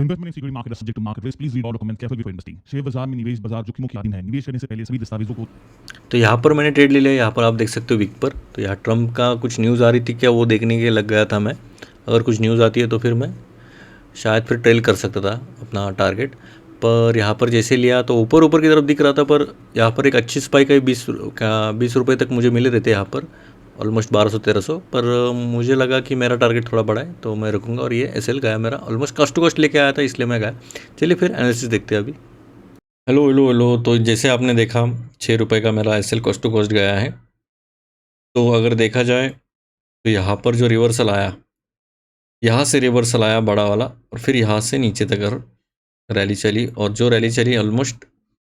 Investment in security market is subject to market risk. Please read all documents carefully before investing. Share बाजार में निवेश बाजार जोखिमों के अधीन है। निवेश करने से पहले सभी दस्तावेजों को। तो यहाँ पर मैंने ट्रेड ले लिया। यहाँ पर आप देख सकते हो विक पर। तो यहाँ ट्रम्प का कुछ न्यूज़ आ रही थी क्या, वो देखने के लग गया था मैं। अगर कुछ न्यूज़ आती है तो फिर मैं शायद फिर ट्रेल कर सकता था अपना टारगेट। पर यहाँ पर जैसे लिया तो ऊपर ऊपर की तरफ दिख रहा था, पर यहाँ पर एक अच्छी स्पाइक है। 20 रुपये तक मुझे मिले रहते यहाँ पर, ऑलमोस्ट 1200-1300। पर मुझे लगा कि मेरा टारगेट थोड़ा बड़ा है तो मैं रुकूंगा, और ये एसएल गया मेरा। ऑलमोस्ट कस्ट टू कस्ट लेके आया था, इसलिए मैं गया। चलिए फिर एनालिसिस देखते हैं अभी। Hello hello hello. तो जैसे आपने देखा 6 रुपये का मेरा एसएल कॉस्ट टू कॉस्ट गया है। तो अगर देखा जाए तो यहाँ पर जो रिवर्सल आया, यहाँ से रिवर्सल आया बड़ा वाला, और फिर यहाँ से नीचे तक रैली चली, और जो रैली चली ऑलमोस्ट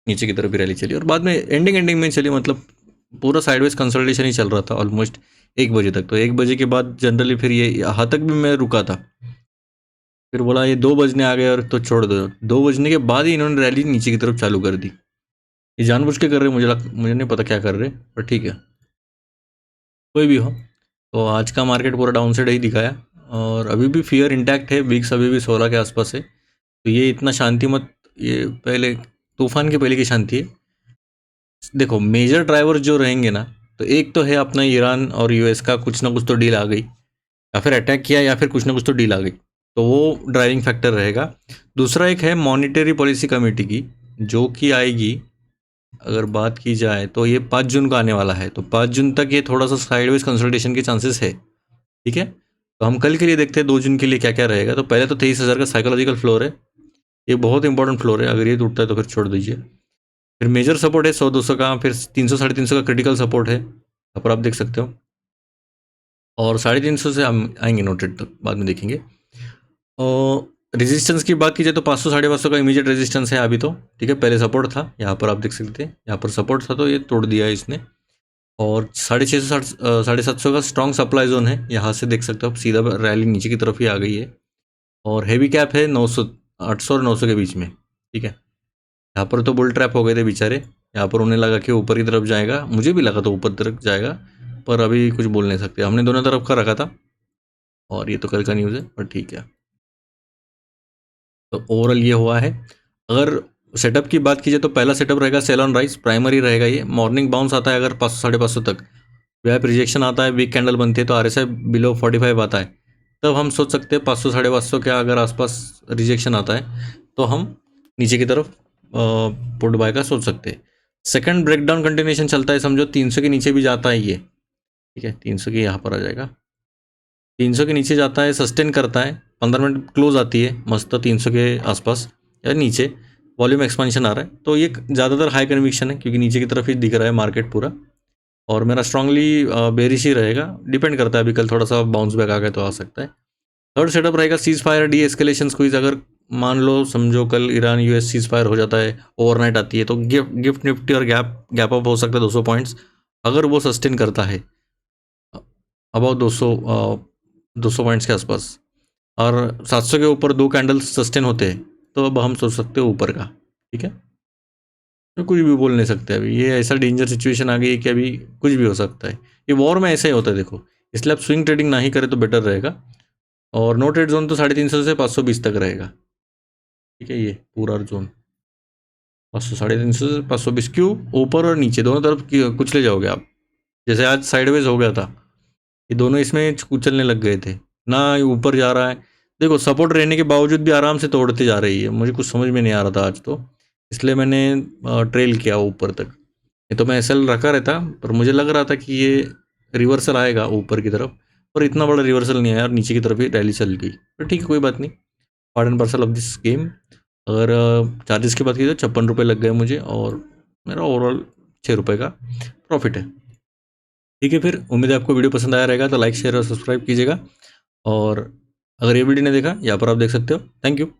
नीचे की तरफ भी रैली चली, और बाद में एंडिंग में चली। मतलब पूरा साइडवेज कंसल्टेशन ही चल रहा था ऑलमोस्ट 1 बजे तक। तो 1 बजे के बाद जनरली फिर ये यहाँ तक भी मैं रुका था, फिर बोला ये 2 बजने आ गए और तो छोड़ दो। 2 बजने के बाद ही इन्होंने रैली नीचे की तरफ चालू कर दी। ये जानबूझ के कर रहे, मुझे नहीं पता क्या कर रहे, पर ठीक है, कोई भी हो। तो आज का मार्केट पूरा डाउन साइड ही दिखाया, और अभी भी फियर इंटैक्ट है। विक्स अभी भी 16 के आसपास है। तो ये इतना शांति मत, ये पहले तूफान के पहले की शांति है। देखो मेजर ड्राइवर जो रहेंगे ना, तो एक तो है अपना ईरान और यूएस का कुछ ना कुछ तो डील आ गई, या फिर अटैक किया, या फिर कुछ ना कुछ तो डील आ गई, तो वो ड्राइविंग फैक्टर रहेगा। दूसरा एक है मॉनिटरी पॉलिसी कमेटी की, जो कि आएगी। अगर बात की जाए तो ये 5 जून का आने वाला है। तो 5 जून तक ये थोड़ा सा साइडवेज कंसल्टेशन के चांसेस है, ठीक है। तो हम कल के लिए देखते हैं 2 जून के लिए क्या क्या रहेगा। तो पहले तो 23,000 का साइकोलॉजिकल फ्लोर है, ये बहुत इंपॉर्टेंट फ्लोर है। अगर ये टूटता है तो फिर छोड़ दीजिए। फिर मेजर सपोर्ट है 100-200 का, फिर 300-350 का क्रिटिकल सपोर्ट है, यहाँ पर आप देख सकते हो। और 350 से हम आएंगे नोटेड तक, बाद में देखेंगे। और रेजिस्टेंस की बात की जाए तो 500-550 का इमीडिएट रेजिस्टेंस है अभी तो, ठीक है। पहले सपोर्ट था, यहाँ पर आप देख सकते हैं, यहाँ पर सपोर्ट था तो ये तोड़ दिया है इसने। और 650 750 का स्ट्रॉन्ग सप्लाई जोन है, यहाँ से देख सकते हो आप, सीधा रैली नीचे की तरफ ही आ गई है। और हैवी कैप है 900, 800 और 900 के बीच में, ठीक है। यहाँ पर तो बुल ट्रैप हो गए थे बेचारे। यहाँ पर उन्हें लगा कि ऊपर की तरफ जाएगा, मुझे भी लगा था ऊपर तरफ जाएगा, पर अभी कुछ बोल नहीं सकते। हमने दोनों तरफ का रखा था, और ये तो कल का न्यूज़ है, पर ठीक है। तो ओवरऑल ये हुआ है। अगर सेटअप की बात कीजिए तो पहला सेटअप रहेगा सेल ऑन राइज, प्राइमरी रहेगा ये। मॉर्निंग बाउंस आता है अगर 500-550 तक, वेब रिजेक्शन आता है, वीक कैंडल बनती है, तो आरएसआई बिलो 45 आता है, तब हम सोच सकते हैं 500-550 के अगर आसपास रिजेक्शन आता है तो हम नीचे की तरफ पुट बाय का सोच सकते हैं। सेकंड ब्रेकडाउन कंटिन्यूएशन चलता है, समझो 300 के नीचे भी जाता है ये, ठीक है। 300 के यहाँ पर आ जाएगा, 300 के नीचे जाता है, सस्टेन करता है, 15 मिनट क्लोज आती है मस्त 300 के आसपास या नीचे, वॉल्यूम एक्सपेंशन आ रहा है। तो ये ज़्यादातर हाई कन्विक्शन है, क्योंकि नीचे की तरफ ही दिख रहा है मार्केट पूरा। और मेरा स्ट्रांगली बेरिश ही रहेगा, डिपेंड करता है। अभी कल थोड़ा सा बाउंस बैक आ गया तो आ सकता है। थर्ड सेटअप रहेगा cease fire D escalation squeeze. अगर मान लो समझो कल ईरान यूएस सीज फायर हो जाता है, ओवरनाइट आती है, तो गिफ्ट निफ्टी और गैप अप हो सकता है 200 पॉइंट्स, अगर वो सस्टेन करता है अबाउट 200 पॉइंट्स के आसपास, और 700 के ऊपर 2 कैंडल सस्टेन होते हैं, तो अब हम सोच सकते हो ऊपर का, ठीक है। तो कुछ भी बोल नहीं सकते अभी, ये ऐसा डेंजर सिचुएशन आ गई है कि अभी कुछ भी हो सकता है। ये वॉर में ऐसा ही होता है देखो, इसलिए आप स्विंग ट्रेडिंग ना ही करें तो बेटर रहेगा। और नो ट्रेड जोन तो 350 से 520 तक रहेगा, ठीक है। ये पूरा जोन 500, 350 से 520, क्यों ऊपर और नीचे दोनों तरफ कुछ ले जाओगे आप। जैसे आज साइडवेज हो गया था, ये दोनों इसमें कुचलने लग गए थे ना, ऊपर जा रहा है। देखो सपोर्ट रहने के बावजूद भी आराम से तोड़ते जा रही है, मुझे कुछ समझ में नहीं आ रहा था आज तो, इसलिए मैंने ट्रेल किया ऊपर तक। ये तो मैं एसएल रखा रहता, पर मुझे लग रहा था कि ये रिवर्सल आएगा ऊपर की तरफ, पर इतना बड़ा रिवर्सल नहीं आया और नीचे की तरफ ही रैली चल गई। तो ठीक है, कोई बात नहीं, part and parcel of this game. अगर चार्जेस की बात की तो 56 रुपये लग गए मुझे, और मेरा ओवरऑल 6 रुपये का प्रॉफिट है, ठीक है। फिर उम्मीद है आपको वीडियो पसंद आया रहेगा, तो लाइक शेयर और सब्सक्राइब कीजिएगा। और अगर ये वीडियो नहीं देखा, यहाँ पर आप देख सकते हो। Thank you.